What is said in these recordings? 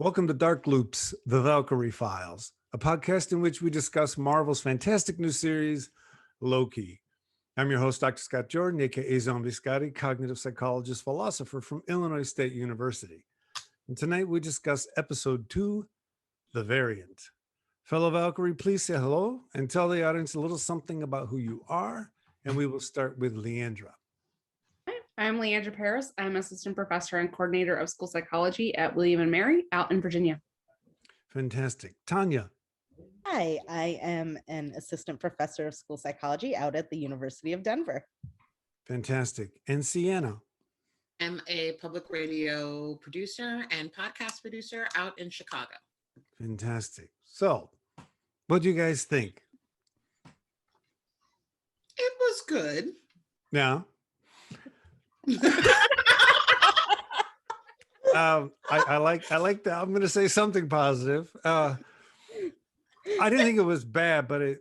Welcome to Dark Loops, the Valkyrie Files, a podcast in which we discuss Marvel's fantastic new series, Loki. I'm your host, Dr. Scott Jordan, aka Zombie Scotty, cognitive psychologist, philosopher from Illinois State University. And tonight we discuss episode 2, The Variant. Fellow Valkyrie, please say hello and tell the audience a little something about who you are. And we will start with Leandra. I'm Leandra Parris. I'm assistant professor and coordinator of school psychology at William and Mary out in Virginia. Fantastic. Tanya. Hi, I am an assistant professor of school psychology out at the University of Denver. Fantastic. And Cianna. I'm a public radio producer and podcast producer out in Chicago. Fantastic. So, what do you guys think? It was good. Yeah. I like that. I'm going to say something positive. I didn't think it was bad, but it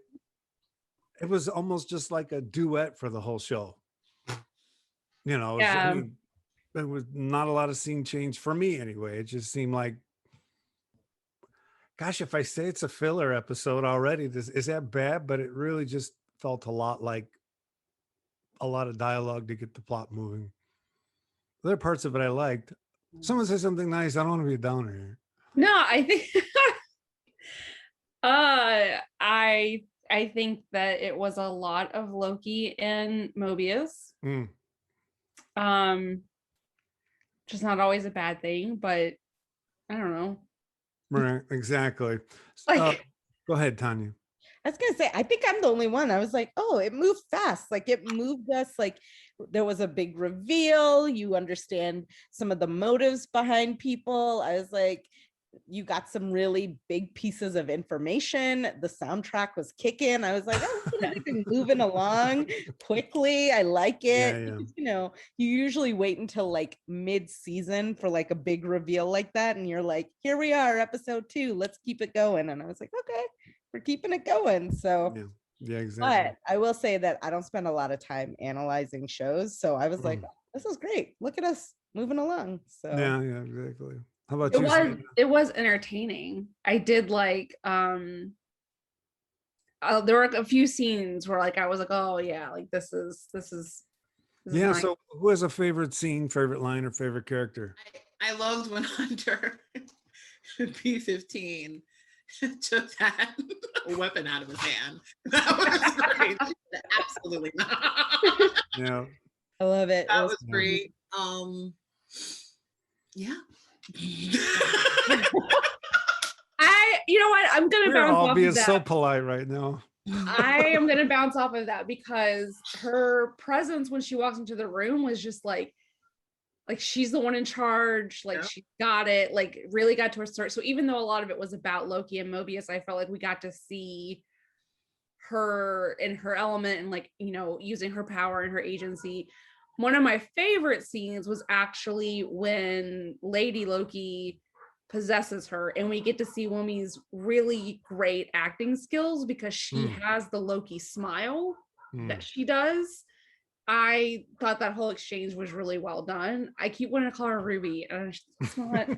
was almost just like a duet for the whole show. You know, there was not a lot of scene change for me anyway. It just seemed like, gosh, if I say it's a filler episode already, is that bad? But it really just felt a lot like a lot of dialogue to get the plot moving. There are parts of it I liked. Someone said something nice. I don't want to be a downer here. No, I think I think that it was a lot of Loki and Mobius. Which is not always a bad thing, but I don't know. Right, exactly. Like, go ahead, Tanya. I was going to say, I think I'm the only one. I was like, oh, it moved fast. Like it moved us. Like there was a big reveal. You understand some of the motives behind people. I was like, you got some really big pieces of information. The soundtrack was kicking. I was like, oh, everything moving along quickly. I like it. Yeah. You know, you usually wait until like mid-season for like a big reveal like that. And you're like, here we are, episode 2. Let's keep it going. And I was like, okay, we're keeping it going. So yeah, exactly. But I will say that I don't spend a lot of time analyzing shows. So I was like, this is great. Look at us moving along. So yeah, exactly. How about you? It was entertaining. I did like there were a few scenes where like I was like, oh yeah, like this is yeah, nice. so who has a favorite scene, favorite line, or favorite character? I loved when Hunter P-15 took that weapon out of his hand. That was great. Absolutely not. Yeah. I love it. That was great. Yeah. You know what? I'm gonna bounce off being of that. So polite right now. I am gonna bounce off of that because her presence when she walks into the room was just like she's the one in charge, like she got it, like really got to her start. So even though a lot of it was about Loki and Mobius, I felt like we got to see her in her element and like, you know, using her power and her agency. One of my favorite scenes was actually when Lady Loki possesses her and we get to see Womi's really great acting skills because she has the Loki smile that she does. I thought that whole exchange was really well done. I keep wanting to call her Ruby, and it's not.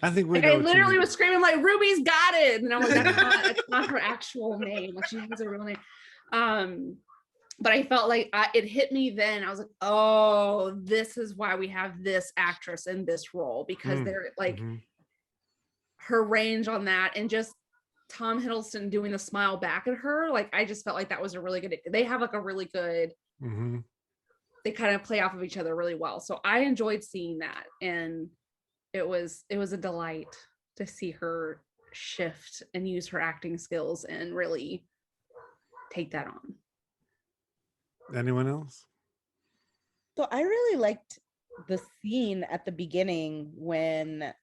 I think we. Like, I literally was screaming like, "Ruby's got it!" And I'm like, "That's not her actual name. Like, she has a real name." But I felt like it hit me then. I was like, "Oh, this is why we have this actress in this role because they're like her range on that, and just Tom Hiddleston doing the smile back at her. Like, I just felt like that was a really good. They have like a really good." They kind of play off of each other really well, so I enjoyed seeing that, and it was a delight to see her shift and use her acting skills and really take that on. Anyone else? So I really liked the scene at the beginning when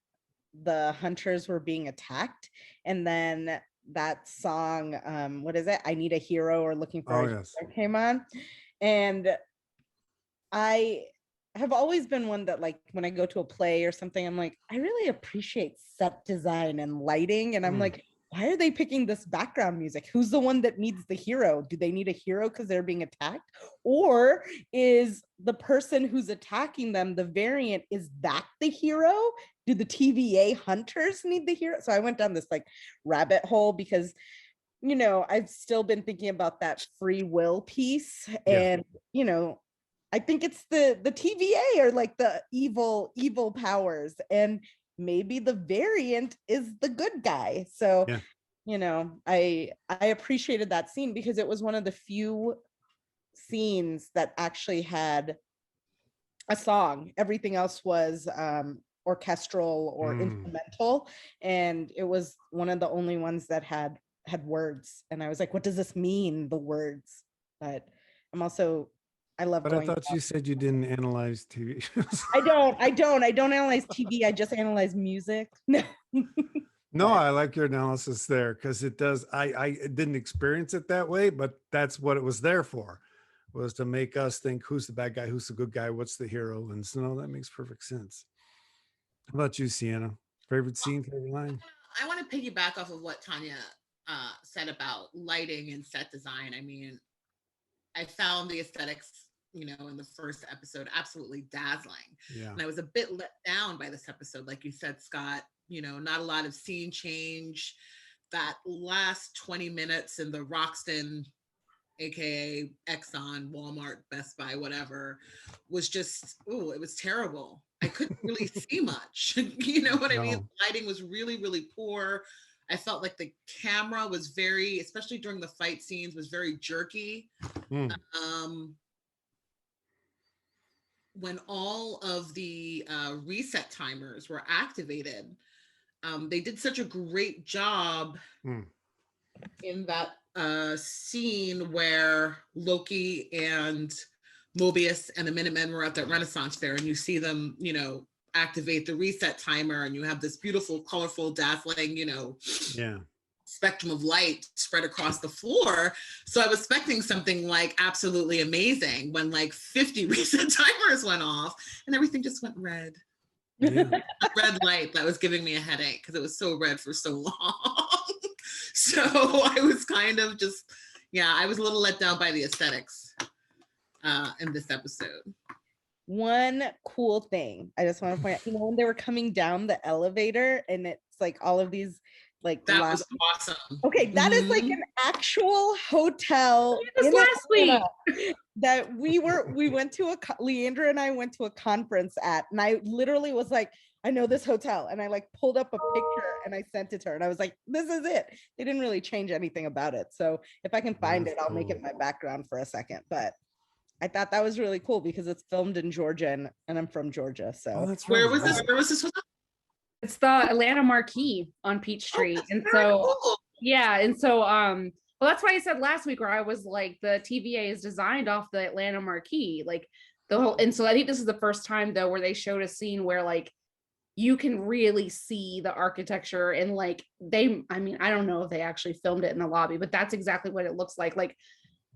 the hunters were being attacked, and then that song, what is it? I Need a Hero or Looking for a Hero came on. And I have always been one that like when I go to a play or something, I'm like, I really appreciate set design and lighting. And I'm like, why are they picking this background music? Who's the one that needs the hero? Do they need a hero because they're being attacked? Or is the person who's attacking them the variant? Is that the hero? Do the TVA hunters need the hero? So I went down this like rabbit hole because, you know, I've still been thinking about that free will piece. And, you know, I think it's the TVA are like the evil powers, and maybe the variant is the good guy. So, you know, I appreciated that scene because it was one of the few scenes that actually had a song. Everything else was orchestral or instrumental, and it was one of the only ones that had words. And I was like, what does this mean, the words? But I love But I thought you said you didn't analyze TV shows. I don't analyze TV. I just analyze music. No. No, I like your analysis there because it does. I didn't experience it that way, but that's what it was there for, was to make us think who's the bad guy, who's the good guy, what's the hero. And so no, that makes perfect sense. How about you, Cianna? Favorite scene, favorite line? I want to piggyback off of what Tanya said about lighting and set design. I mean, I found the aesthetics, you know, in the first episode absolutely dazzling. Yeah. And I was a bit let down by this episode. Like you said, Scott, you know, not a lot of scene change. That last 20 minutes in the Roxton, aka Exxon, Walmart, Best Buy, whatever, was just, it was terrible. I couldn't really see much. You know what I mean? The lighting was really, really poor. I felt like the camera was very, especially during the fight scenes, was very jerky. When all of the reset timers were activated, they did such a great job in that scene where Loki and Mobius and the Minutemen were at that Renaissance fair, and you see them, you know, activate the reset timer, and you have this beautiful, colorful, dazzling, you know, spectrum of light spread across the floor. So I was expecting something like absolutely amazing when like 50 reset timers went off and everything just went red. Red light that was giving me a headache because it was so red for so long. So I was kind of just, I was a little let down by the aesthetics in this episode. One cool thing I just want to point out, you know, when they were coming down the elevator and it's like all of these like that was awesome. Okay, that is like an actual hotel in last week that we went to Leandra and I went to a conference at, and I literally was like, I know this hotel, and I like pulled up a picture and I sent it to her, and I was like, this is it. They didn't really change anything about it, so if I can find it, I'll make it my background for a second. But I thought that was really cool because it's filmed in Georgia, and I'm from Georgia, so that's right. Where was this hotel? It's the Atlanta Marquee on Peachtree. And so, cool. well, that's why I said last week where I was like, the TVA is designed off the Atlanta Marquee, like the whole, and so I think this is the first time though, where they showed a scene where like, you can really see the architecture and like I mean, I don't know if they actually filmed it in the lobby, but that's exactly what it looks like. Like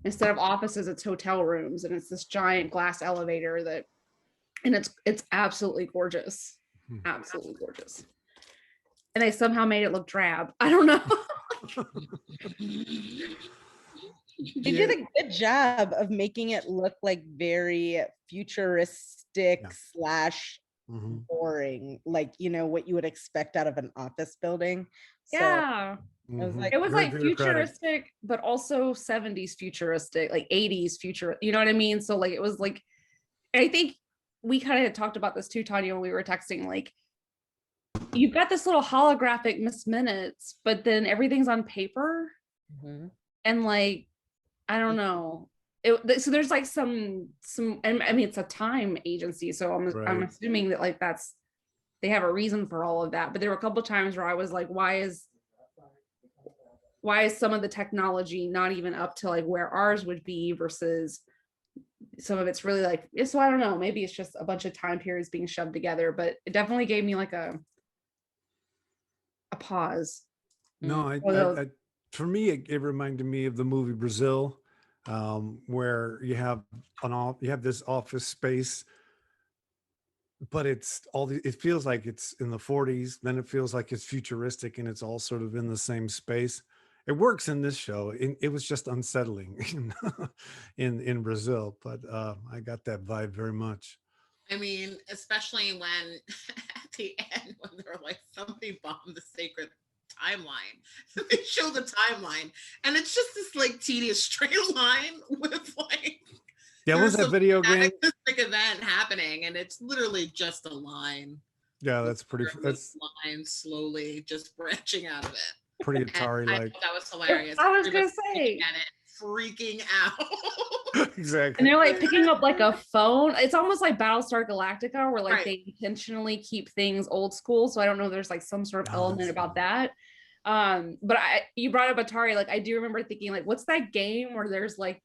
instead of offices, it's hotel rooms, and it's this giant glass elevator and it's absolutely gorgeous. Absolutely gorgeous. And they somehow made it look drab. I don't know. They did a good job of making it look like very futuristic slash boring, like, you know, what you would expect out of an office building. So it was like futuristic, but also 70s futuristic, like 80s future, you know what I mean? So like it was like, I think we kind of talked about this too, Tanya, when we were texting, like you've got this little holographic Miss Minutes, but then everything's on paper. And like, I don't know. So there's like some, I mean, it's a time agency. So I'm assuming that like they have a reason for all of that. But there were a couple of times where I was like, why is some of the technology not even up to like where ours would be versus some of it's really like, so I don't know, maybe it's just a bunch of time periods being shoved together, but it definitely gave me like a pause. No, for me, it reminded me of the movie Brazil, where you have this office space but it's it feels like it's in the 40s, then it feels like it's futuristic, and it's all sort of in the same space. It works in this show. It was just unsettling in Brazil, but I got that vibe very much. I mean, especially when at the end, when they're like, somebody bombed the sacred timeline. They show the timeline, and it's just this like tedious straight line with like, Yeah, was that video game? Event happening, and it's literally just a line. Yeah, that's line slowly just branching out of it. Pretty Atari like. That was hilarious. I was gonna say, freaking out. Exactly. and they're like picking up like a phone. It's almost like Battlestar Galactica, where like they intentionally keep things old school. So I don't know, there's like some sort of element about that. But you brought up Atari. Like I do remember thinking, like, what's that game where there's like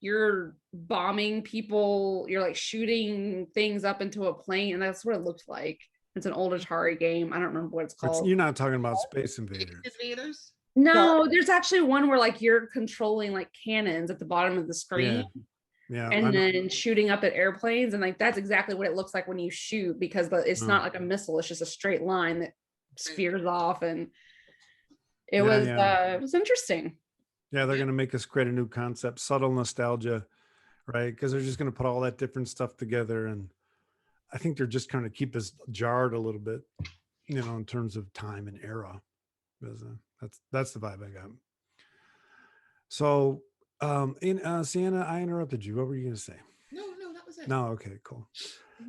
you're bombing people, you're like shooting things up into a plane, and that's what it looked like. It's an old Atari game. I don't remember what it's called. You're not talking about Space Invaders. No, there's actually one where like you're controlling like cannons at the bottom of the screen. Yeah. And then shooting up at airplanes, and like that's exactly what it looks like when you shoot, because it's not like a missile, it's just a straight line that spears off, and it was interesting. Yeah, they're going to make us create a new concept, subtle nostalgia, right? Because they're just going to put all that different stuff together, and I think they're just trying to keep us jarred a little bit, in terms of time and era. That's the vibe I got. So, Cianna, I interrupted you. What were you going to say? No, that was it. No, okay, cool.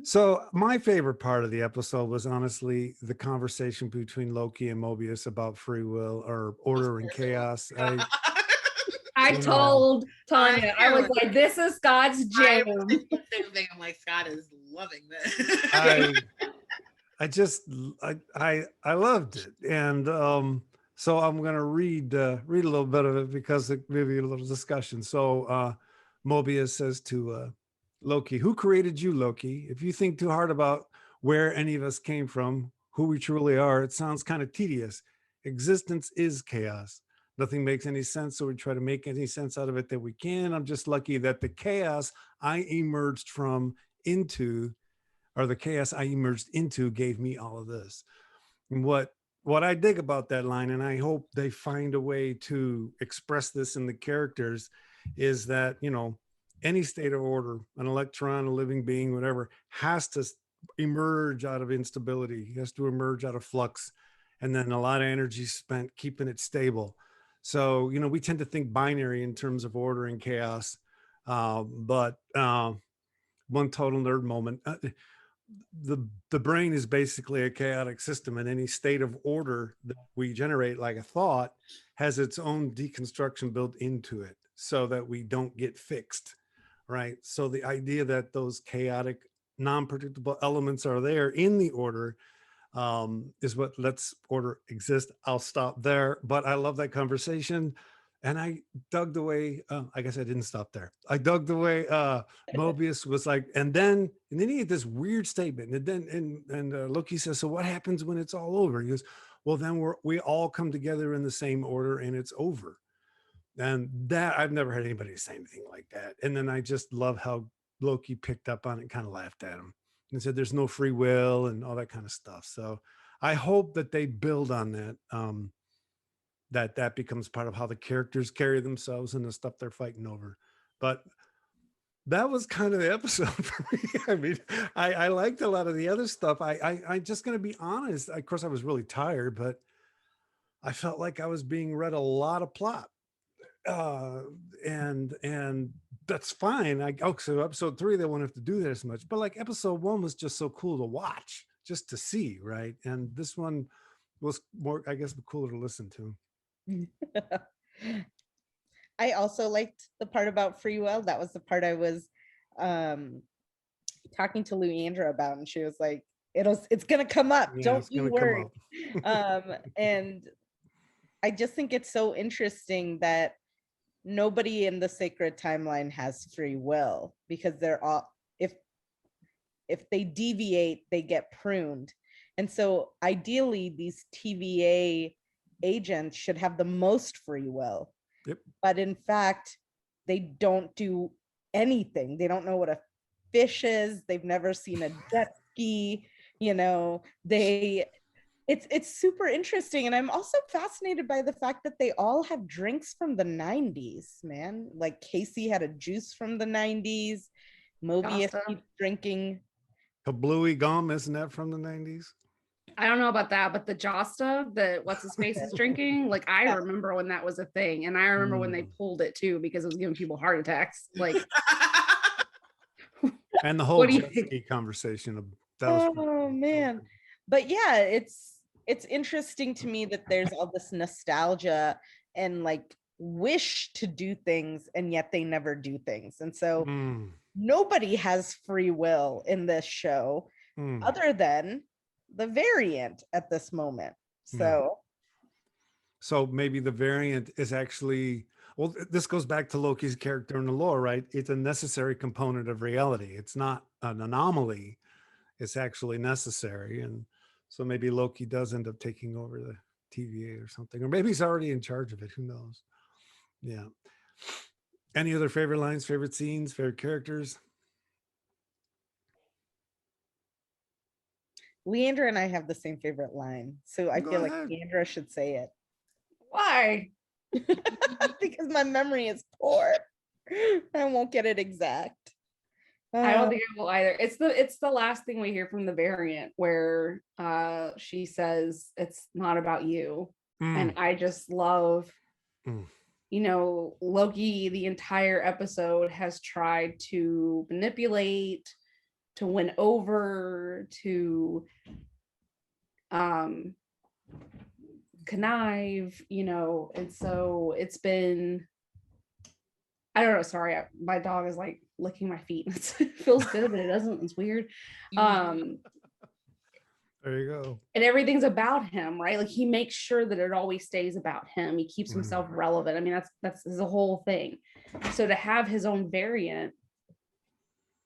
So my favorite part of the episode was honestly the conversation between Loki and Mobius about free will or order and chaos. I told Tanya, I was like, this is Scott's jam. I'm like, Scott is loving this. I loved it. And so I'm going to read a little bit of it because it may be a little discussion. So Mobius says to Loki, who created you, Loki? If you think too hard about where any of us came from, who we truly are, it sounds kind of tedious. Existence is chaos. Nothing makes any sense, so we try to make any sense out of it that we can. I'm just lucky that the chaos I emerged into gave me all of this. And what I dig about that line, and I hope they find a way to express this in the characters, is that, any state of order, an electron, a living being, whatever, has to emerge out of instability, has to emerge out of flux, and then a lot of energy spent keeping it stable. So, we tend to think binary in terms of order and chaos, but one total nerd moment. The brain is basically a chaotic system, and any state of order that we generate, like a thought, has its own deconstruction built into it so that we don't get fixed, right? So the idea that those chaotic, non-predictable elements are there in the order is what lets order exist. I'll stop there, but I love that conversation. And I dug the way, I guess I didn't stop there. I dug the way Mobius was like, and then he had this weird statement. And then Loki says, so what happens when it's all over? He goes, well, then we all come together in the same order and it's over. And that, I've never had anybody say anything like that. And then I just love how Loki picked up on it and kind of laughed at him and said, there's no free will and all that kind of stuff. So I hope that they build on that. That becomes part of how the characters carry themselves and the stuff they're fighting over. But that was kind of the episode for me. I mean, I liked a lot of the other stuff. I'm just going to be honest. Of course, I was really tired, but I felt like I was being read a lot of plot. And that's fine. So episode 3, they won't have to do that as much. But like episode 1 was just so cool to watch, just to see, right? And this one was more, I guess, cooler to listen to. I also liked the part about free will. That was the part I was talking to Leandra about, and she was like, it's gonna come up, don't you worry. And I just think it's so interesting that nobody in the sacred timeline has free will, because they're all, if they deviate, they get pruned. And so ideally these TVA agents should have the most free will. Yep. But in fact, they don't do anything. They don't know what a fish is. They've never seen a jet quirky, you know, it's super interesting. And I'm also fascinated by the fact that they all have drinks from the 90s, man. Like Casey had a juice from the 90s. Mobius Shasta. keeps drinking. Kablooey gum, isn't that from the 90s? I don't know about that, but the Josta that what's his face is drinking, like I Yeah. remember when that was a thing, and I remember when they pulled it too because it was giving people heart attacks. Like, And the whole what do you jet think? ski conversation. That was Oh man. But yeah, it's interesting to me that there's all this nostalgia and like wish to do things, and yet they never do things. And so Mm, nobody has free will in this show mm. other than the variant at this moment. So So maybe the variant is actually, well, this goes back to Loki's character in the lore, right? It's a necessary component of reality. It's not an anomaly. It's actually necessary. And so maybe Loki does end up taking over the TVA or something, or maybe he's already in charge of it. Who knows? Yeah. Any other favorite lines, favorite scenes, favorite characters? Leandra and I have the same favorite line. So I Go feel like ahead. Leandra should say it. Why? Because my memory is poor. I won't get it exact. I don't think I will either. It's the last thing we hear from the variant where she says it's not about you. And I just love, you know, Loki the entire episode has tried to manipulate, to win over, to connive, you know, and so it's been, I don't know, sorry, my dog is like licking my feet. It feels good, but it doesn't. It's weird. There you go. And everything's about him, right? Like he makes sure that it always stays about him. He keeps himself relevant. I mean, that's the whole thing. So to have his own variant,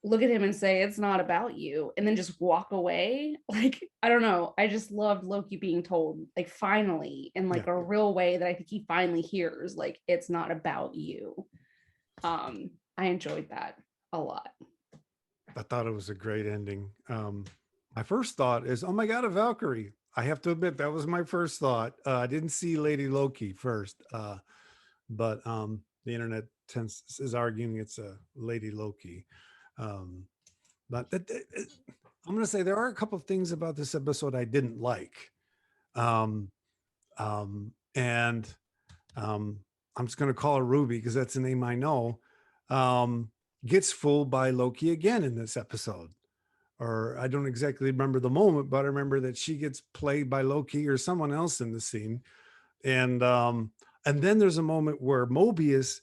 look at him and say it's not about you, and then just walk away. Like, I don't know. I just loved Loki being told, like, finally, in like a real way that I think he finally hears, like, it's not about you. I enjoyed that a lot. I thought it was a great ending. My first thought is, oh my God, a Valkyrie. I have to admit, that was my first thought. I didn't see Lady Loki first, but the internet is arguing it's a Lady Loki. But I'm going to say there are a couple of things about this episode I didn't like. And I'm just going to call her Ruby because that's the name I know. Gets fooled by Loki again in this episode. Or I don't exactly remember the moment, but I remember that she gets played by Loki or someone else in the scene. And then there's a moment where Mobius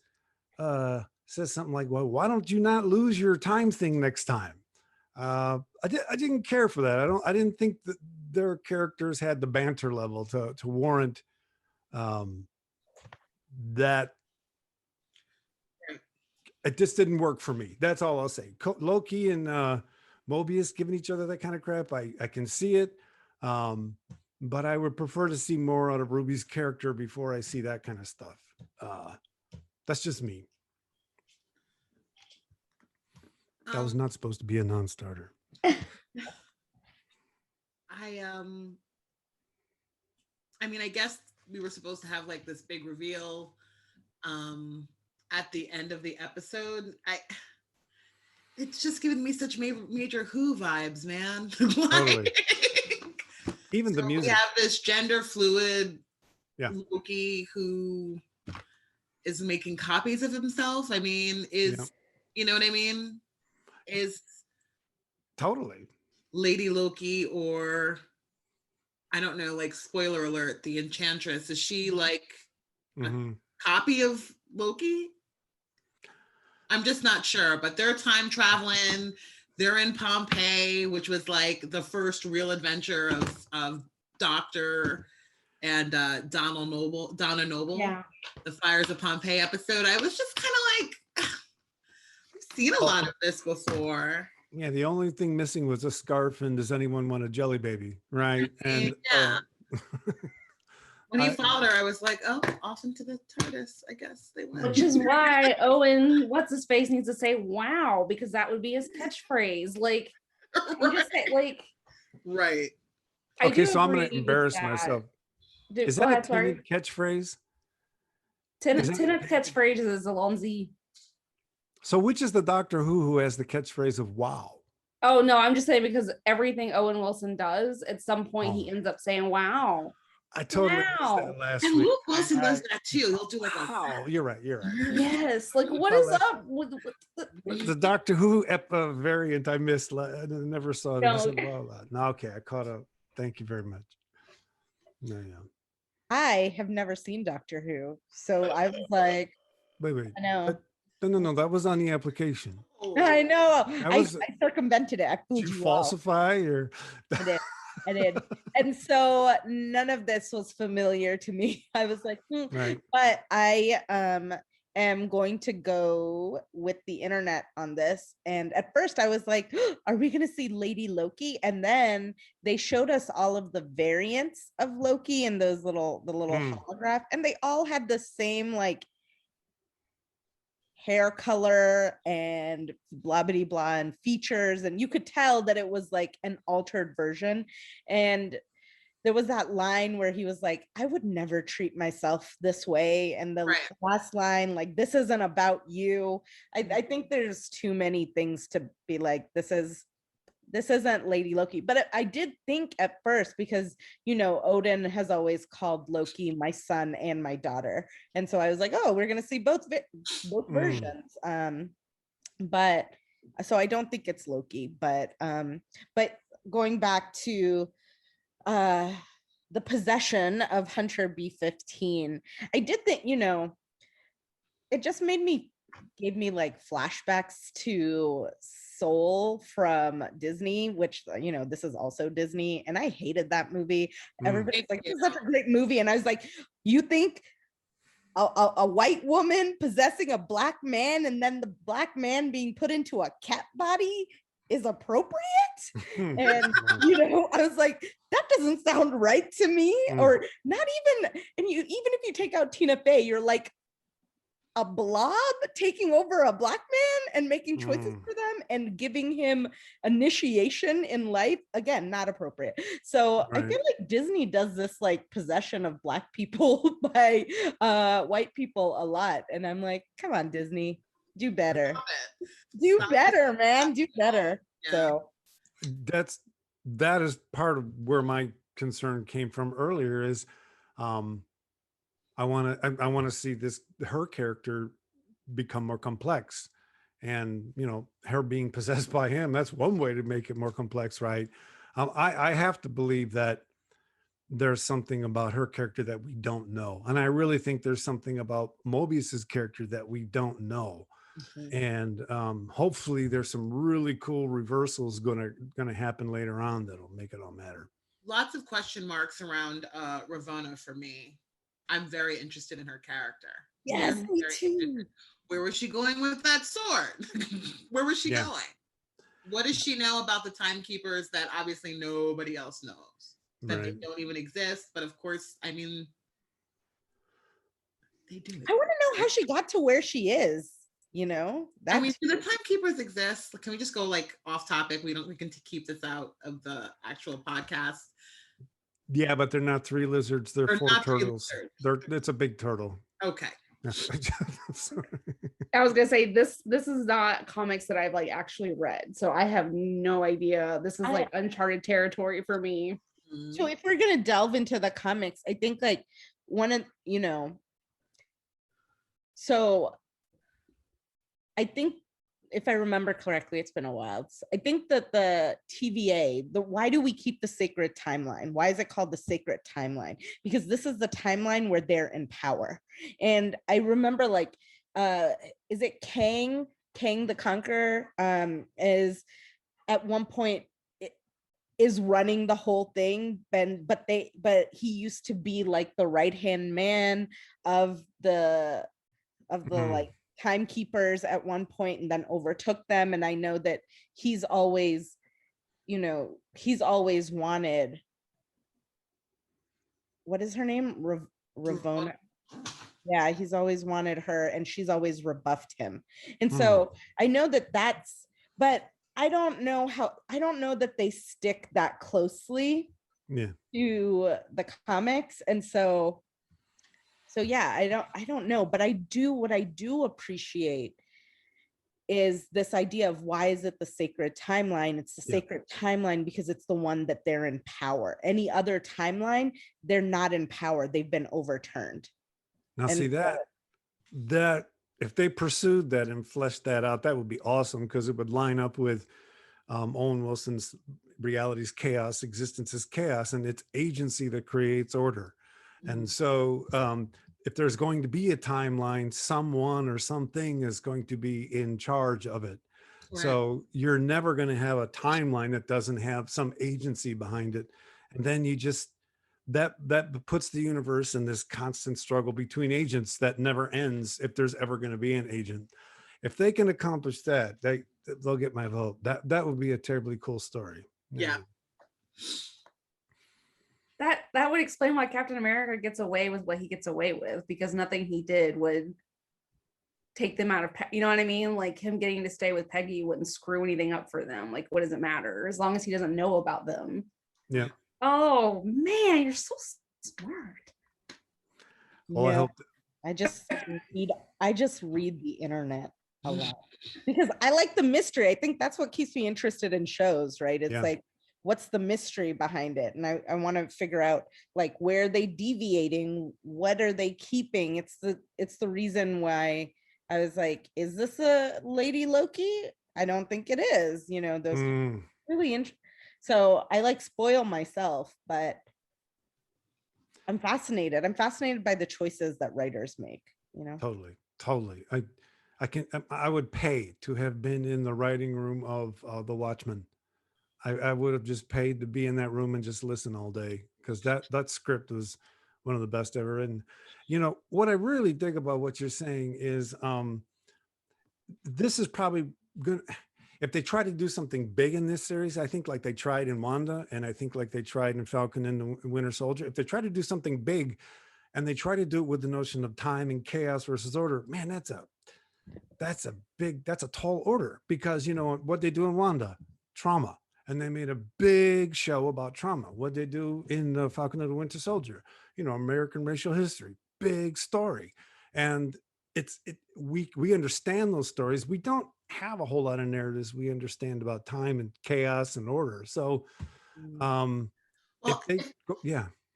says something like, well, why don't you not lose your time thing next time? I didn't care for that. I didn't think that their characters had the banter level to warrant that. It just didn't work for me. That's all I'll say. Loki and Mobius giving each other that kind of crap, I can see it. But I would prefer to see more out of Ruby's character before I see that kind of stuff. That's just me. That was not supposed to be a non-starter. I mean, I guess we were supposed to have like this big reveal at the end of the episode. It's just giving me such major Who vibes, man. Totally. Even the music. We have this gender fluid Loki who is making copies of himself. I mean, you know what I mean? Is totally Lady Loki, or I don't know, like, spoiler alert, the Enchantress, is she like a copy of Loki? I'm just not sure, but they're time traveling. They're in Pompeii, which was like the first real adventure of Doctor and Donna Noble, the Fires of Pompeii episode. I was just kind of like, I've seen a lot of this before. Yeah, the only thing missing was a scarf and does anyone want a jelly baby, right? And when he followed her, I was like, oh, off into the TARDIS, I guess they went. Which is why Owen, what's his face, needs to say wow, because that would be his catchphrase. Like, I'm just saying, like, Right. I Okay, do so I'm going agree to with embarrass that. myself. Dude, Is go that a ahead, sorry. timid catchphrase? Tenet's Is that- catchphrase is Alonzi. So which is the Doctor Who has the catchphrase of wow? Oh no, I'm just saying because everything Owen Wilson does, at some point he Oh. ends up saying, wow. I totally missed Wow. that last And week. Luke Wilson does that too. He'll do like a Wow, you're right. You're right. Yes. Like, what Oh, is that's- up with The Doctor Who variant I missed. I never saw it. No. I said, wow, no, okay, I caught up. Thank you very much. No, yeah. I have never seen Doctor Who, so I was like, Wait. I know. No. That was on the application. I know. I was- circumvented it. I Did fooled you you all. falsify or? I did. And so none of this was familiar to me. I was like, Right. But I am going to go with the internet on this. And at first I was like, are we going to see Lady Loki? And then they showed us all of the variants of Loki and those the little holograph, and they all had the same like hair color and blah blah blah and features, and you could tell that it was like an altered version. And there was that line where he was like, I would never treat myself this way, and the last line, like, this isn't about you. I think there's too many things to be like, this isn't Lady Loki. But I did think at first, because Odin has always called Loki my son and my daughter, and so I was like, oh, we're gonna see both versions. But so I don't think it's Loki. But going back to the possession of Hunter B-15, I did think, it just gave me like flashbacks to Soul from Disney, which this is also Disney, and I hated that movie. Everybody's like, this is such a great movie, and I was like, you think a white woman possessing a black man and then the black man being put into a cat body is appropriate? And I was like, that doesn't sound right to me. Or not even, and even if you take out Tina Fey, you're like a blob taking over a black man and making choices for them and giving him initiation in life. Again, not appropriate. So I feel like Disney does this like possession of black people by white people a lot, and I'm like, come on, Disney, do better. Do better, man. Do better. Yeah. So that is part of where my concern came from earlier. Is I want to see her character become more complex, and her being possessed by him, that's one way to make it more complex, right? I have to believe that there's something about her character that we don't know, and I really think there's something about Mobius's character that we don't know. And hopefully there's some really cool reversals gonna happen later on that'll make it all matter. Lots of question marks around Ravonna for me. I'm very interested in her character. Yes, me too. Where was she going with that sword? Where was she going? What does she know about the timekeepers that obviously nobody else knows? That they don't even exist. But of course, I mean, they do. I want to know how she got to where she is. I mean, do the timekeepers exist? Can we just go like off topic? We can keep this out of the actual podcast. Yeah, but they're not three lizards. They're four turtles. It's a big turtle. Okay. I was gonna say this is not comics that I've like actually read, so I have no idea. This is like uncharted territory for me. So if we're gonna delve into the comics, I think like one of so I think, if I remember correctly, it's been a while. I think that the TVA, why do we keep the sacred timeline? Why is it called the sacred timeline? Because this is the timeline where they're in power. And I remember like, is it Kang the Conqueror is at one point is running the whole thing, but he used to be like the right-hand man of the like timekeepers at one point, and then overtook them. And I know that he's always wanted, what is her name? Ravonna. Yeah, he's always wanted her, and she's always rebuffed him. And so I know that but I don't know that they stick that closely to the comics. And so yeah, I don't know, but what I do appreciate is this idea of why is it the sacred timeline? It's the sacred timeline because it's the one that they're in power. Any other timeline, they're not in power. They've been overturned. Now, And see that if they pursued that and fleshed that out, that would be awesome because it would line up with Owen Wilson's reality's chaos, existence is chaos, and it's agency that creates order. And so if there's going to be a timeline, someone or something is going to be in charge of it. Right. So you're never going to have a timeline that doesn't have some agency behind it. And then you just, that puts the universe in this constant struggle between agents that never ends if there's ever going to be an agent. If they can accomplish that, they'll get my vote. That would be a terribly cool story. Yeah. That would explain why Captain America gets away with what he gets away with, because nothing he did would take them out of, you know what I mean? Like him getting to stay with Peggy wouldn't screw anything up for them. Like, what does it matter? As long as he doesn't know about them. Yeah. Oh man, you're so smart. Well, yeah. I just read the internet a lot because I like the mystery. I think that's what keeps me interested in shows, right? It's like, what's the mystery behind it? And I want to figure out like, where are they deviating? What are they keeping? It's the reason why I was like, is this a Lady Loki? I don't think it is, you know, those really interesting. So I like spoil myself, but I'm fascinated. I'm fascinated by the choices that writers make, you know? Totally. I would pay to have been in the writing room of The Watchmen. I would have just paid to be in that room and just listen all day, because that script was one of the best ever written. You know, what I really dig about what you're saying is this is probably good. If they try to do something big in this series, I think like they tried in Wanda, and I think like they tried in Falcon and the Winter Soldier, if they try to do something big and they try to do it with the notion of time and chaos versus order, man, that's a tall order, because you know what they do in Wanda, trauma. And they made a big show about trauma. What they do in the Falcon and the Winter Soldier, you know, American racial history, big story. And we understand those stories. We don't have a whole lot of narratives we understand about time and chaos and order. So well, if they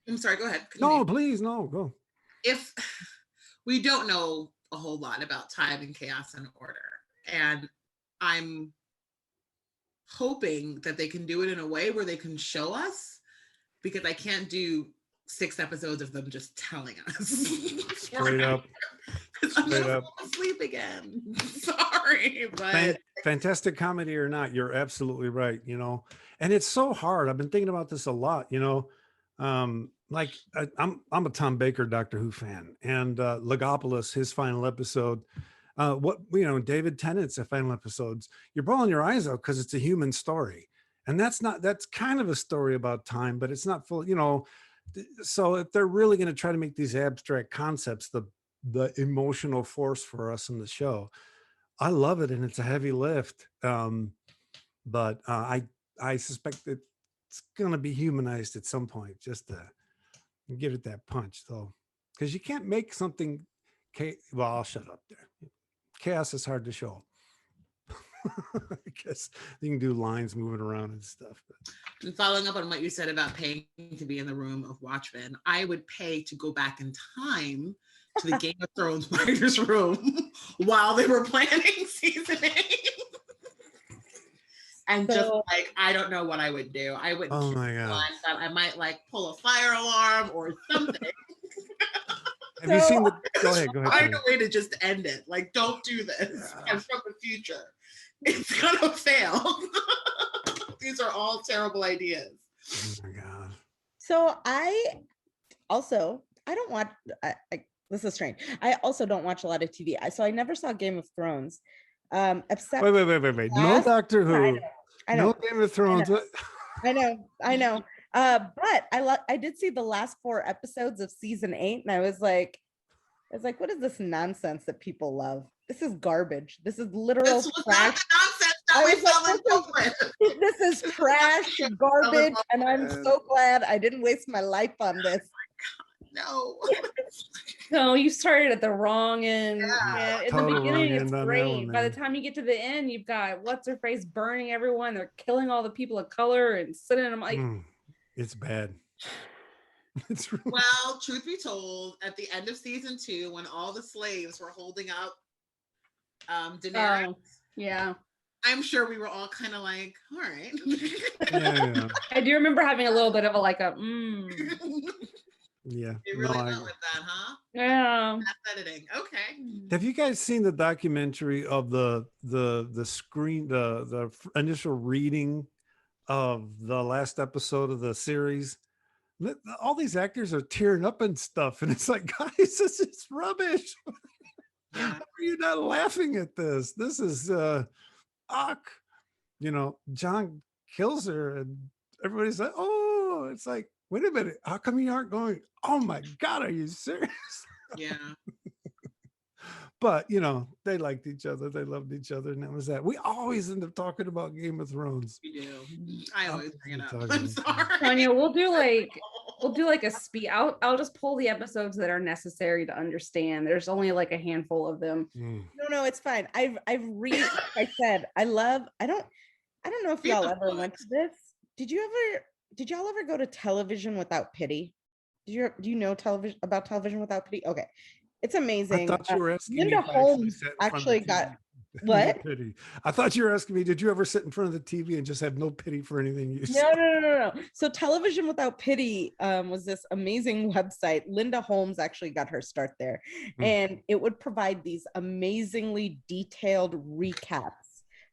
I'm sorry, go ahead. No, please, no, go. If we don't know a whole lot about time and chaos and order, and I'm hoping that they can do it in a way where they can show us, because I can't do 6 episodes of them just telling us. Straight up. I'm gonna fall asleep again. Sorry, but fantastic comedy or not, you're absolutely right. You know, and it's so hard. I've been thinking about this a lot. You know, like I'm a Tom Baker Doctor Who fan, and Logopolis, his final episode. David Tennant's final episodes, you're bawling your eyes out because it's a human story, and that's kind of a story about time, but it's not full, you know. So if they're really going to try to make these abstract concepts the emotional force for us in the show, I love it, and it's a heavy lift, but I suspect that it's going to be humanized at some point, just to give it that punch, though, because you can't make something well, I'll shut up there. Chaos is hard to show. I guess you can do lines moving around and stuff. But. And following up on what you said about paying to be in the room of Watchmen, I would pay to go back in time to the Game of Thrones writers' room while they were planning season 8. And just like, I don't know what I would do. I would. Oh my God. I might like pull a fire alarm or something. Have you seen the? Go ahead. Find a way to just end it. Like, don't do this. I'm from the future. It's gonna fail. These are all terrible ideas. Oh my God. So I don't watch. This is strange. I also don't watch a lot of TV. So I never saw Game of Thrones. Except wait. No Doctor Who. I know. No Game of Thrones. I know. But I did see the last 4 episodes of season 8, and I was like, what is this nonsense that people love? This is garbage. This is literal This was not the nonsense that we was like, fell in love with. this is trash and garbage, and I'm so glad I didn't waste my life on this. No. No, you started at the wrong end. Yeah. In Total the wrong beginning, it's end on that great. one, By the man. time you get to the end, you've got what's her face burning everyone. They're killing all the people of color and sitting them like. It's bad. It's really Well, truth be told, at the end of season 2, when all the slaves were holding up Daenerys, Yeah. I'm sure we were all kind of like, all right. yeah. I do remember having a little bit of Yeah. They really went with that, huh? Yeah. That's editing. Okay. Have you guys seen the documentary of the screen, the initial reading of the last episode of the series? All these actors are tearing up and stuff, and it's like, guys, this is rubbish. How are you not laughing at this? This is John kills her, and everybody's like, oh, it's like, wait a minute, how come you aren't going, oh my God, are you serious? Yeah. But they liked each other, they loved each other, and that was that. We always end up talking about Game of Thrones. We do. I always bring it up. talking I'm about sorry. Tanya, we'll do like a speed. I'll just pull the episodes that are necessary to understand. There's only like a handful of them. No, it's fine. I've read, like I said, I don't know if y'all ever went to this. Did y'all ever go to Television Without Pity? Do you know about Television Without Pity? Okay. It's amazing. I thought you were asking Linda me if I Holmes sat in front of actually the got TV. what? Pity. I thought you were asking me, did you ever sit in front of the TV and just have no pity for anything you said? No. So Television Without Pity was this amazing website. Linda Holmes actually got her start there, and it would provide these amazingly detailed recaps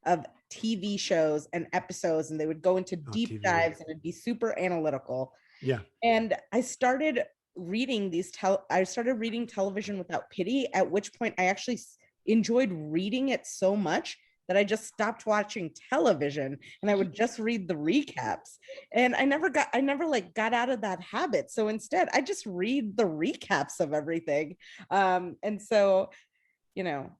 of TV shows and episodes, and they would go into deep dives, and it'd be super analytical. Yeah. And I started reading Television Without Pity, at which point I actually enjoyed reading it so much that I just stopped watching television, and I would just read the recaps. And I never got out of that habit. So instead I just read the recaps of everything. And so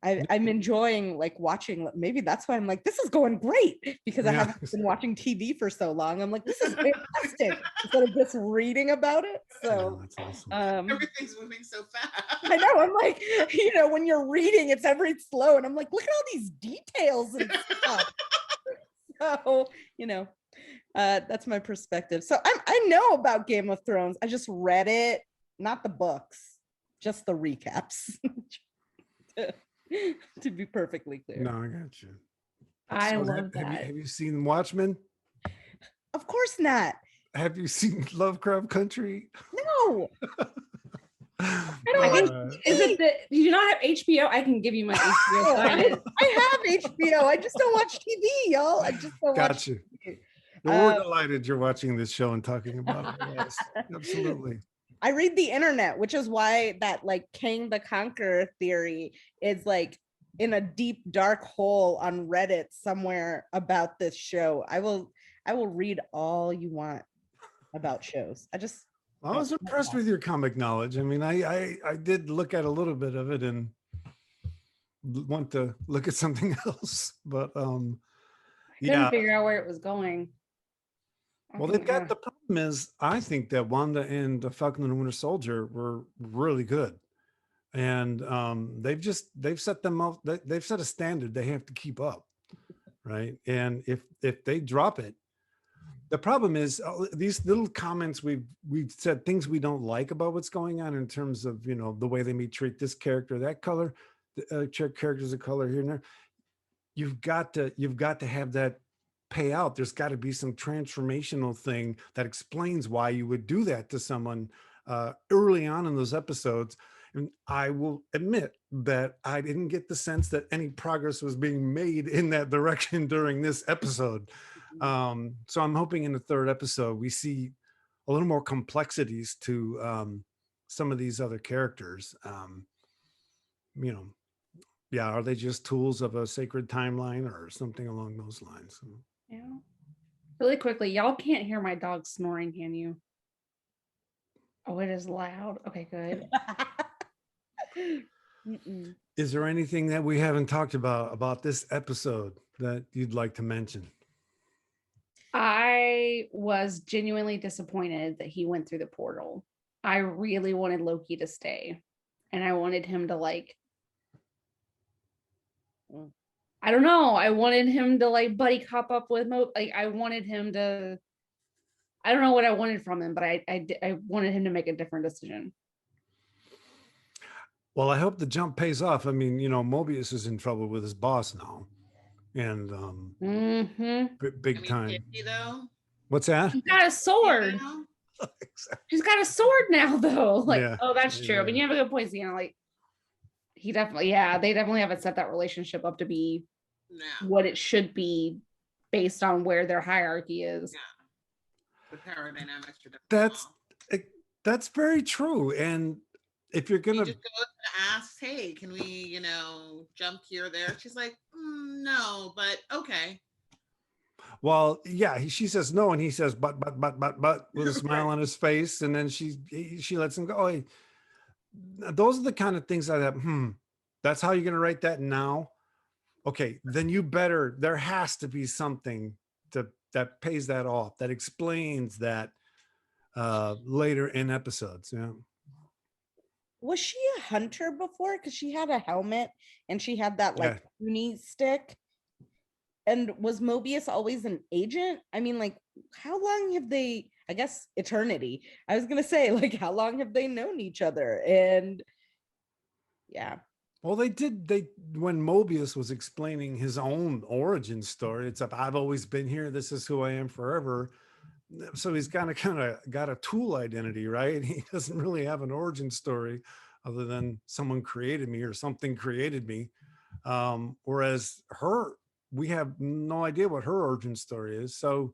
I'm enjoying like watching. Maybe that's why I'm like, this is going great, because I haven't been watching TV for so long. I'm like, this is fantastic instead of just reading about it. So that's awesome. Everything's moving so fast. I know. I'm like, when you're reading, it's slow, and I'm like, look at all these details and stuff. So that's my perspective. So I know about Game of Thrones. I just read it, not the books, just the recaps. To be perfectly clear. No, I got you. I love that. Have you seen Watchmen? Of course not. Have you seen Lovecraft Country? No. Do you not have HBO? I can give you my HBO. I have HBO. I just don't watch TV, y'all. I just don't watch you. TV. We're delighted you're watching this show and talking about it. Yes, absolutely. I read the internet, which is why that like King the Conqueror theory is like in a deep dark hole on Reddit somewhere about this show. I will read all you want about shows. I was impressed with your comic knowledge. I mean, I did look at a little bit of it and want to look at something else, but couldn't figure out where it was going. Well, they've got the problem is I think that Wanda and the Falcon and the Winter Soldier were really good, and they've set them up. They've set a standard they have to keep up, right? And if they drop it, the problem is these little comments we've said things we don't like about what's going on in terms of the way they may treat this character, that color, characters of color here and there. You've got to have that pay out. There's got to be some transformational thing that explains why you would do that to someone early on in those episodes. And I will admit that I didn't get the sense that any progress was being made in that direction during this episode. So I'm hoping in the third episode we see a little more complexities to some of these other characters. Are they just tools of a sacred timeline or something along those lines? Yeah. Really quickly, y'all can't hear my dog snoring, can you? Oh, it is loud. Okay, good. Mm-mm. Is there anything that we haven't talked about this episode that you'd like to mention? I was genuinely disappointed that he went through the portal. I really wanted Loki to stay, and I wanted him to like, I don't know. I wanted him to like buddy cop up with like I wanted him to. I don't know what I wanted from him, but I wanted him to make a different decision. Well, I hope the jump pays off. I mean, Mobius is in trouble with his boss now, and big I mean, time. is he though? What's that? He's got a sword. Exactly. He's got a sword now, though. Like, Yeah. oh, that's true. Yeah. I mean, you have a good point, Cianna. Like, he definitely, they definitely haven't set that relationship up to be what it should be based on where their hierarchy is. Yeah. The power dynamics are That's very true. And if you're gonna just go and ask, hey, can we, jump here or there? She's like, no, but okay. Well, yeah, she says no, and he says but with a smile on his face, and then she lets him go. Hey, those are the kind of things that that's how you're gonna write that now. Okay, then there has to be something that pays that off, that explains that later in episodes. Yeah. Was she a hunter before? Because she had a helmet and she had that like uni stick. And was Mobius always an agent? I mean, like, how long have they, I guess eternity. I was gonna say, like, how long have they known each other? And yeah. Well, when Mobius was explaining his own origin story, it's like, I've always been here, this is who I am forever. So he's kind of got a tool identity, right? He doesn't really have an origin story other than someone created me or something created me. Whereas we have no idea what her origin story is. So,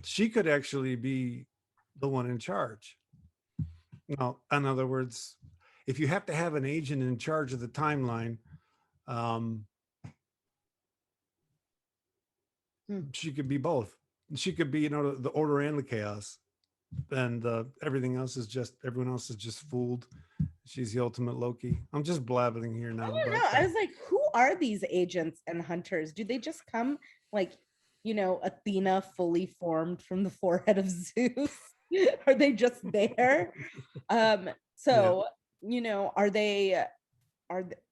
she could actually be the one in charge. Now, in other words, if you have to have an agent in charge of the timeline, she could be both. She could be, the order and the chaos, and everyone else is just fooled. She's the ultimate Loki. I'm just blabbing here now. I don't know. I was like, who are these agents and hunters? Do they just come like, Athena fully formed from the forehead of Zeus? Are they just there? So, are they?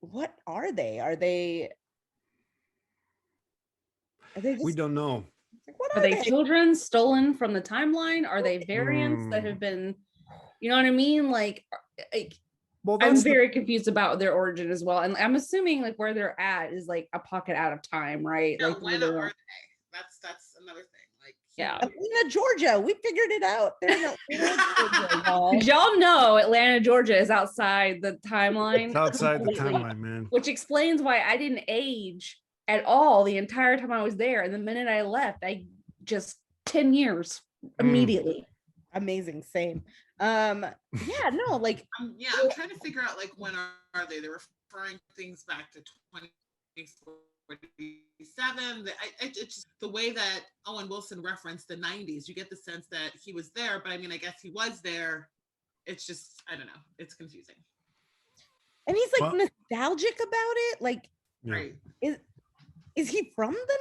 What are they? Are they just, we don't know. like, what Are they children stolen from the timeline? Are they variants that have been, you know what I mean? Like well, I'm very confused about their origin as well. And I'm assuming like where they're at is like a pocket out of time, right? Yeah, like when are they? That's another thing. Like, yeah. Atlanta, Georgia. We figured it out. There's no Did y'all know Atlanta, Georgia is outside the timeline? It's outside the timeline, man. Which explains why I didn't age at all the entire time I was there. And the minute I left, I just 10 years immediately. Amazing. Same. Yeah, no, like I'm trying to figure out like when are they? They're referring things back to 2047. It's just the way that Owen Wilson referenced the 90s. You get the sense that he was there, but I mean, I guess he was there. It's just, I don't know. It's confusing. And he's like nostalgic about it. Like, right. Is he from the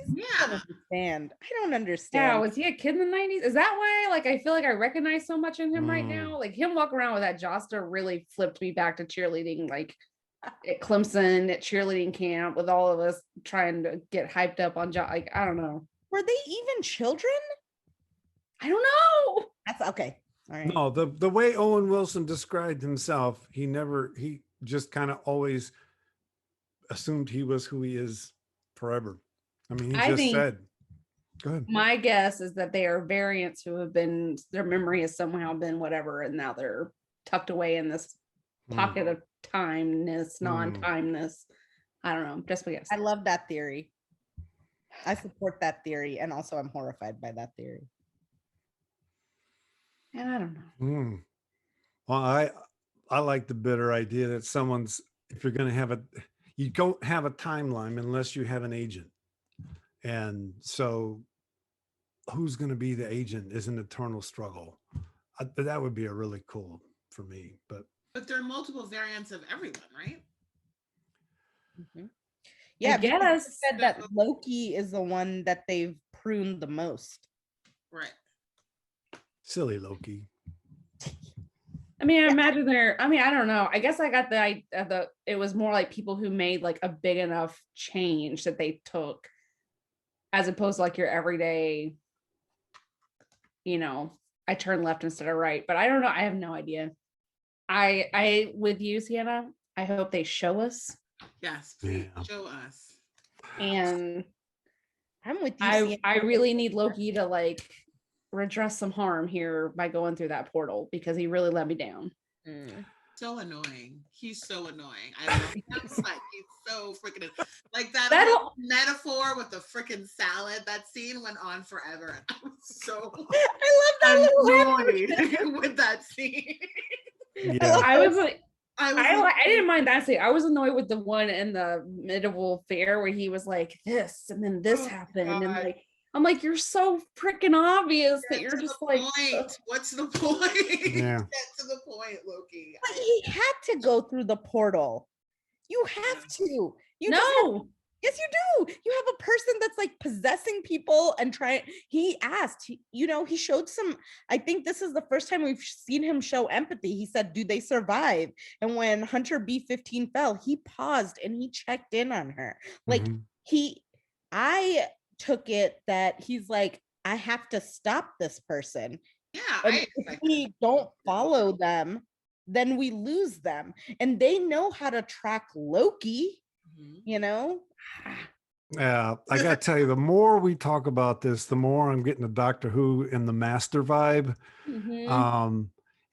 90s? Yeah. I don't understand. Yeah, was he a kid in the 90s? Is that why like I feel like I recognize so much in him right now? Like him walking around with that Josta really flipped me back to cheerleading, like at Clemson at cheerleading camp with all of us trying to get hyped up on like I don't know. Were they even children? I don't know. That's okay. All right. No, the way Owen Wilson described himself, he just kind of always assumed he was who he is forever. I mean, he just said, go ahead. My guess is that they are variants who have been, their memory has somehow been whatever, and now they're tucked away in this pocket of timeness, non-timeness. I don't know, just my guess. I love that theory. I support that theory, and also I'm horrified by that theory. And I don't know. Well, I like the bitter idea that if you're going to have you don't have a timeline unless you have an agent. And so who's going to be the agent is an eternal struggle. That would be a really cool for me. But But there are multiple variants of everyone, right? Yeah, I because guess. you said that Loki is the one that they've pruned the most. Right. Silly Loki. I mean, I imagine I don't know. I guess I got it was more like people who made like a big enough change that they took, as opposed to like your everyday, I turn left instead of right. But I don't know. I have no idea. I with you, Cianna, I hope they show us. Yes, please show us. And I'm with you. I really need Loki to like redress some harm here by going through that portal, because he really let me down. So annoying. He's so annoying. I love him. Like, he's so freaking like that whole metaphor with the freaking salad. That scene went on forever. I was so I love that annoyed with that scene. Yeah. I was like, I didn't mind that scene. I was annoyed with the one in the medieval fair where he was like this and then this happened, and like I'm like, you're so freaking obvious that you're just like, what's the point? Yeah. Get to the point, Loki. But he had to go through the portal. You have to. Yes, you do. You have a person that's like possessing people and he asked, he showed some, I think this is the first time we've seen him show empathy. He said, do they survive? And when Hunter B-15 fell, he paused and he checked in on her. Like I took it that he's like, I have to stop this person. Yeah. And if we don't follow them, then we lose them. And they know how to track Loki, Yeah, I gotta tell you, the more we talk about this, the more I'm getting the Doctor Who and the Master vibe.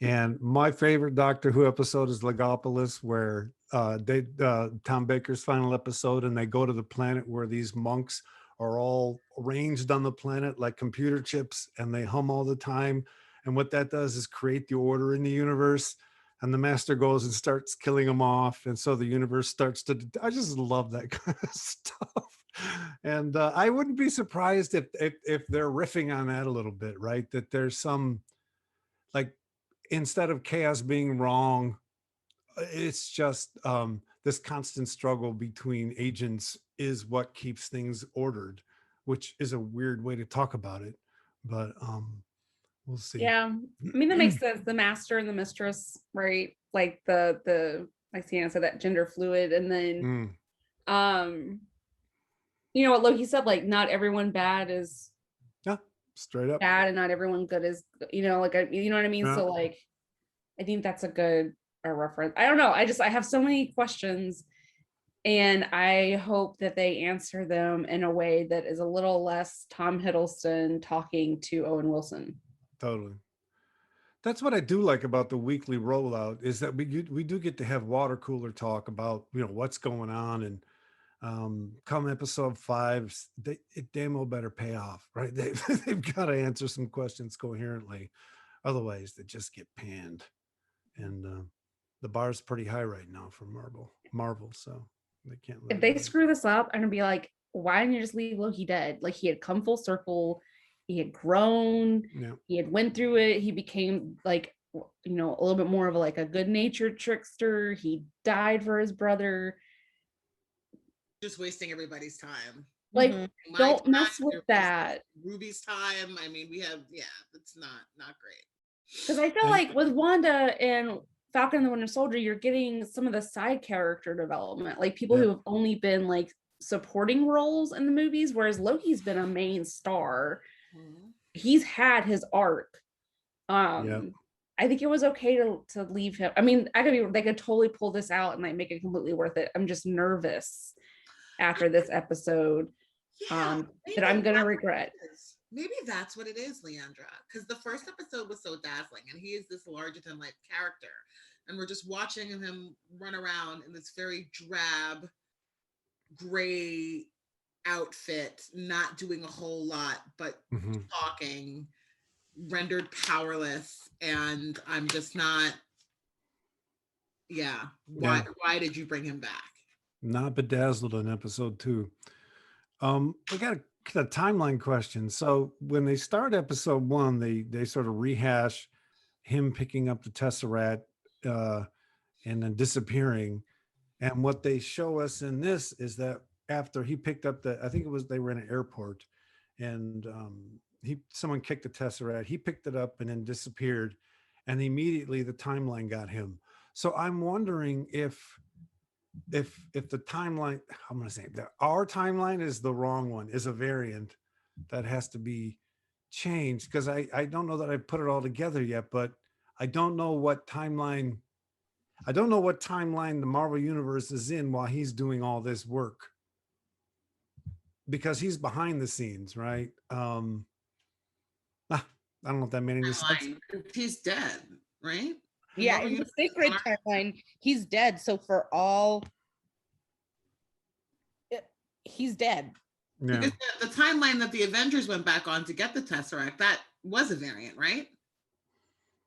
And my favorite Doctor Who episode is Legopolis, where Tom Baker's final episode, and they go to the planet where these monks are all arranged on the planet like computer chips, and they hum all the time. And what that does is create the order in the universe. And the Master goes and starts killing them off, and so the universe starts to. I just love that kind of stuff, and I wouldn't be surprised if they're riffing on that a little bit, right? That there's some, like, instead of chaos being wrong, it's just this constant struggle between agents is what keeps things ordered, which is a weird way to talk about it, but we'll see. Yeah, I mean, that makes sense. The master and the mistress, right? Like the like Cianna said, that gender fluid, and then what Loki said, like not everyone bad is straight up bad, and not everyone good is you know what I mean. So like, I think that's a good reference. I don't know. I have so many questions, and I hope that they answer them in a way that is a little less Tom Hiddleston talking to Owen Wilson. Totally. That's what I do like about the weekly rollout, is that we do get to have water cooler talk about what's going on, and come episode 5, it damn well better pay off, right? They've got to answer some questions coherently, otherwise they just get panned, and the bar's pretty high right now for Marvel, so they can't. If they screw this up, I'm gonna be like, why didn't you just leave Loki dead? Like, he had come full circle. He had grown, he had went through it. He became like, a little bit more of a good-natured trickster. He died for his brother. Just wasting everybody's time. Like, don't mess with that. Ruby's time. I mean, it's not great. Because I feel like with Wanda and Falcon and the Winter Soldier, you're getting some of the side character development, like people who have only been like supporting roles in the movies, whereas Loki's been a main star. He's had his arc. I think it was okay to leave him. I mean, they could totally pull this out and like make it completely worth it. I'm just nervous after this episode that I'm gonna regret. Maybe that's what it is, Leandra, because the first episode was so dazzling, and he is this larger than life character, and we're just watching him run around in this very drab, gray outfit, not doing a whole lot, but talking, rendered powerless, and I'm just not. Why did you bring him back? Not bedazzled in episode 2. We got a timeline question. So when they start episode 1, they sort of rehash him picking up the Tesseract and then disappearing. And what they show us in this is that after he picked up I think it was, they were in an airport, and someone kicked the Tesseract. He picked it up and then disappeared, and immediately the timeline got him. So I'm wondering if the timeline, I'm going to say that our timeline is the wrong one, is a variant that has to be changed, because I don't know that I've put it all together yet, but I don't know what timeline the Marvel Universe is in while he's doing all this work, because he's behind the scenes, right? I don't know if that made any sense. He's dead, right? Yeah, in the sacred timeline, he's dead. So for all, he's dead. Yeah. Because the timeline that the Avengers went back on to get the Tesseract, that was a variant, right?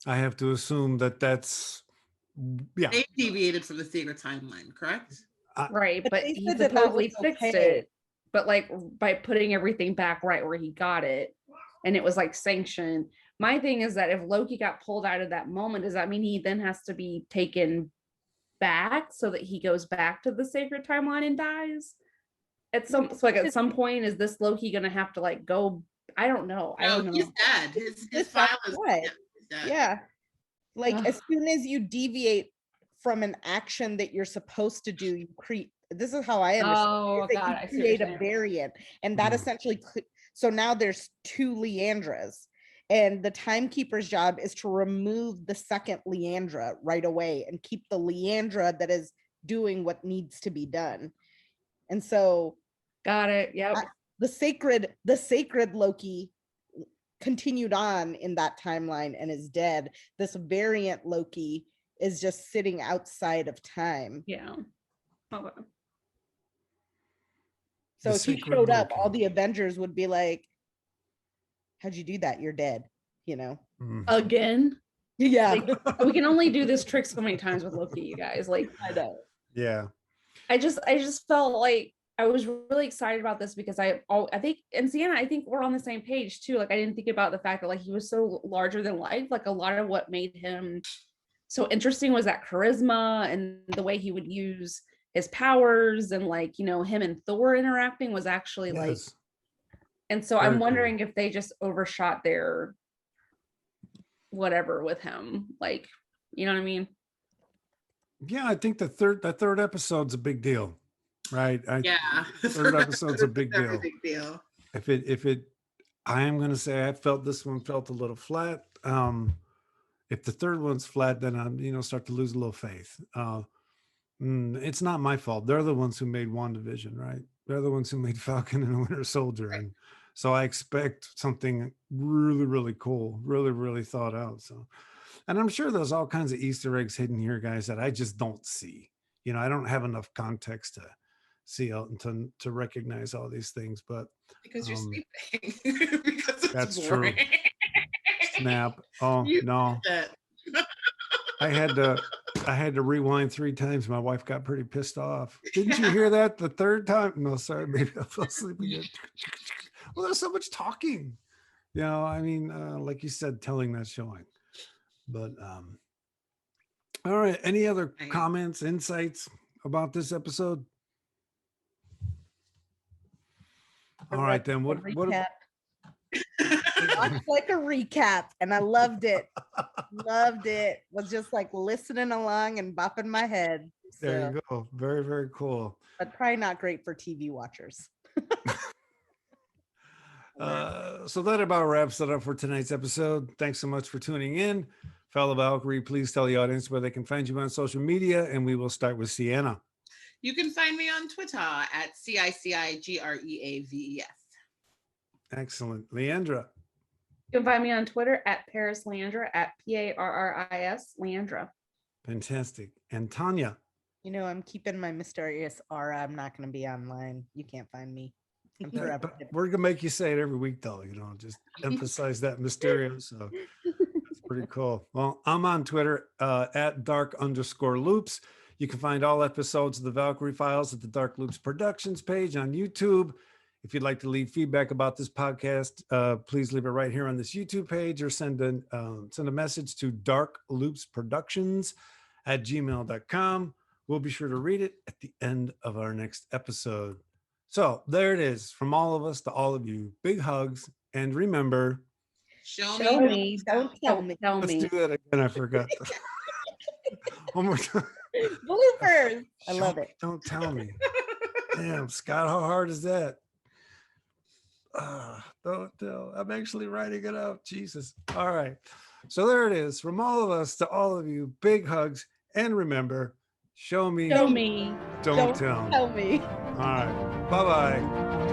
I have to assume that's, yeah. They deviated from the secret timeline, correct? Right, but they he said that supposedly was fixed okay. it, but like by putting everything back right where he got it, and it was like sanctioned. My thing is that if Loki got pulled out of that moment, does that mean he then has to be taken back so that he goes back to the sacred timeline and dies? At some point, is this Loki gonna have to like go? I don't know. I don't know. He's dead. His file is dead. Yeah. Like as soon as you deviate from an action that you're supposed to do, you create. This is how I understand. Oh God, I see. Create a variant, and that essentially. So now there's two Leandras, and the timekeeper's job is to remove the second Leandra right away and keep the Leandra that is doing what needs to be done. And so, got it. Yep. The sacred Loki continued on in that timeline and is dead. This variant Loki is just sitting outside of time. Yeah. Okay. So if he showed up, all the Avengers would be like, how'd you do that? You're dead, you know? Again? Yeah. Like, we can only do this trick so many times with Loki, you guys. Like, I know. Yeah. I just felt like I was really excited about this because I think, and Cianna, I think we're on the same page too. Like, I didn't think about the fact that like he was so larger than life. Like, a lot of what made him so interesting was that charisma and the way he would use his powers, and like, you know, him and Thor interacting was actually like, and so I'm wondering if they just overshot their whatever with him, like, you know what I mean? Yeah, I think that third episode's a big deal, right? Third episode's a big deal. Big deal. If it, I am gonna say I felt this one felt a little flat. If the third one's flat, then I'm start to lose a little faith. It's not my fault. They're the ones who made WandaVision, right? They're the ones who made Falcon and the Winter Soldier, right. And so I expect something really, really cool, really, really thought out. So, and I'm sure there's all kinds of Easter eggs hidden here, guys, that I just don't see. You know, I don't have enough context to see to recognize all these things. But because you're sleeping. Because it's that's boring. true. Snap. Oh no. I had to rewind 3 times. My wife got pretty pissed off. Didn't you hear that the third time? No, sorry, maybe I fell asleep again. Well, there's so much talking. You know, I mean, like you said, telling, not showing. But all right. Any other comments, insights about this episode? All right, then what Watched like a recap, and I loved it. Was just like listening along and bopping my head. So. There you go. Very, very cool. But probably not great for TV watchers. So that about wraps it up for tonight's episode. Thanks so much for tuning in. Fellow Valkyrie, please tell the audience where they can find you on social media, and we will start with Cianna. You can find me on Twitter at CICIGREAVES. Excellent. Leandra. You can find me on Twitter at Paris Leandra, at PARRIS Leandra. Fantastic. And Tanya. You know, I'm keeping my mysterious aura. I'm not going to be online. You can't find me. We're going to make you say it every week, though. You know, just emphasize that mysterious. So it's pretty cool. Well, I'm on Twitter at @dark_loops. You can find all episodes of the Valkyrie Files at the Dark Loops Productions page on YouTube. If you'd like to leave feedback about this podcast, please leave it right here on this YouTube page, or send a message to darkloopsproductions @gmail.com. We'll be sure to read it at the end of our next episode. So there it is. From all of us to all of you, big hugs. And remember, Show Show me. me, don't tell me. Tell let's me. do that again. I forgot. One more time. Bloopers. I Show love me, it. don't tell me. Damn, Scott, how hard is that? Don't tell. I'm actually writing it out. Jesus. All right. So there it is. From all of us to all of you, big hugs. And remember, show me, Show me. don't tell me. Tell me. All right. Bye-bye.